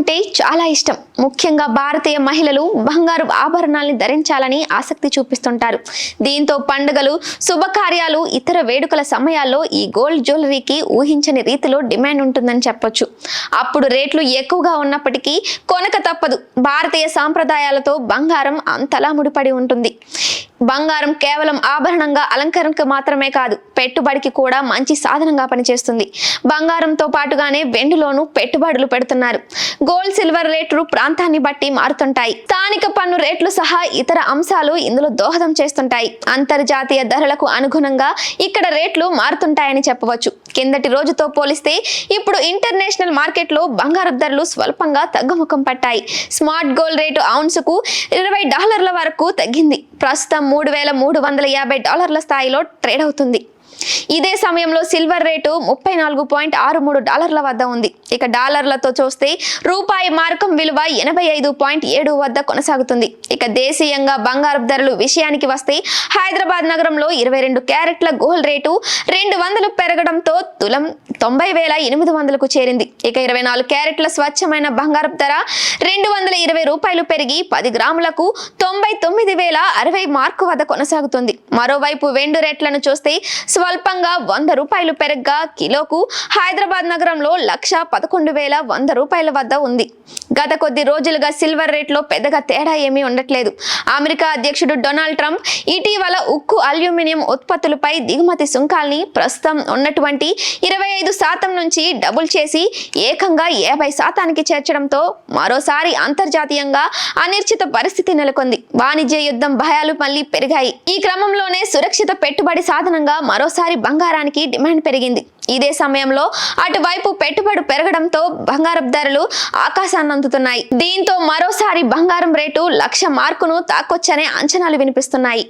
అంటే చాలా ఇష్టం. ముఖ్యంగా భారతీయ మహిళలు బంగారు ఆభరణాలని ధరించాలని ఆసక్తి చూపిస్తుంటారు. దీంతో పండుగలు, శుభకార్యాలు, ఇతర వేడుకల సమయాల్లో ఈ గోల్డ్ జ్యువెలరీకి ఊహించని రీతిలో డిమాండ్ ఉంటుందని చెప్పొచ్చు. అప్పుడు రేట్లు ఎక్కువగా ఉన్నప్పటికీ కొనక తప్పదు. భారతీయ సాంప్రదాయాలతో బంగారం అంతలా ముడిపడి ఉంటుంది. బంగారం కేవలం ఆభరణంగా అలంకరణకు మాత్రమే కాదు, పెట్టుబడికి కూడా మంచి సాధనంగా పనిచేస్తుంది. బంగారంతో పాటుగానే వెండిలోనూ పెట్టుబడులు పెడుతున్నారు. గోల్డ్, సిల్వర్ రేట్లు ప్రాంతాన్ని బట్టి మారుతుంటాయి. స్థానిక పన్ను రేట్లు సహా ఇతర అంశాలు ఇందులో దోహదం చేస్తుంటాయి. అంతర్జాతీయ ధరలకు అనుగుణంగా ఇక్కడ రేట్లు మారుతుంటాయని చెప్పవచ్చు. కిందటి రోజుతో పోలిస్తే ఇప్పుడు ఇంటర్నేషనల్ మార్కెట్లో బంగారు ధరలు స్వల్పంగా తగ్గుముఖం పట్టాయి. స్మార్ట్ గోల్డ్ రేటు ఔన్సుకు $20 వరకు తగ్గింది. ప్రస్తుతం $3,350 స్థాయిలో ట్రేడ్ అవుతుంది. ఇదే సమయంలో సిల్వర్ రేటు $34.63 వద్ద ఉంది. ఇక డాలర్లతో చూస్తే రూపాయి మార్కం విలువ 85.7 వద్ద కొనసాగుతుంది. ఇక దేశీయంగా బంగారు ధరలు విషయానికి వస్తే హైదరాబాద్ నగరంలో 22 క్యారెట్ల గోల్డ్ రేటు 200 పెరగడంతో తులం 90,800కు చేరింది. ఇక 24 క్యారెట్ల స్వచ్ఛమైన బంగారు ధర $220 పెరిగి 10 గ్రాములకు 99,060 మార్కు వద్ద కొనసాగుతుంది. మరోవైపు వెండి రేట్లను చూస్తే స్వల్పంగా $100 పెరగ్గా కిలోకు హైదరాబాద్ నగరంలో $111,100 వద్ద ఉంది. గత కొద్ది రోజులుగా సిల్వర్ రేట్లో పెద్దగా తేడా ఏమీ ఉండట్లేదు. అమెరికా అధ్యక్షుడు డొనాల్డ్ ట్రంప్ ఇటీవల ఉక్కు, అల్యూమినియం ఉత్పత్తులపై దిగుమతి సుంకాల్ని ప్రస్తుతం ఉన్నటువంటి 25% నుంచి డబుల్ చేసి ఏకంగా 50%కి చేర్చడంతో మరోసారి అంతర్జాతీయంగా అనిశ్చిత పరిస్థితి నెలకొంది. వాణిజ్య యుద్ధం భయాలు మళ్లీ పెరిగాయి. ఈ క్రమంలోనే సురక్షిత పెట్టుబడి సాధనంగా మరోసారి బంగారానికి డిమాండ్ పెరిగింది. ఇదే సమయంలో అటువైపు పెట్టుబడి పెరగడంతో బంగారం ధరలు ఆకాశాన్ని అందుతున్నాయి. దీంతో మరోసారి బంగారం రేటు 1,00,000 మార్కును తాకొచ్చనే అంచనాలు వినిపిస్తున్నాయి.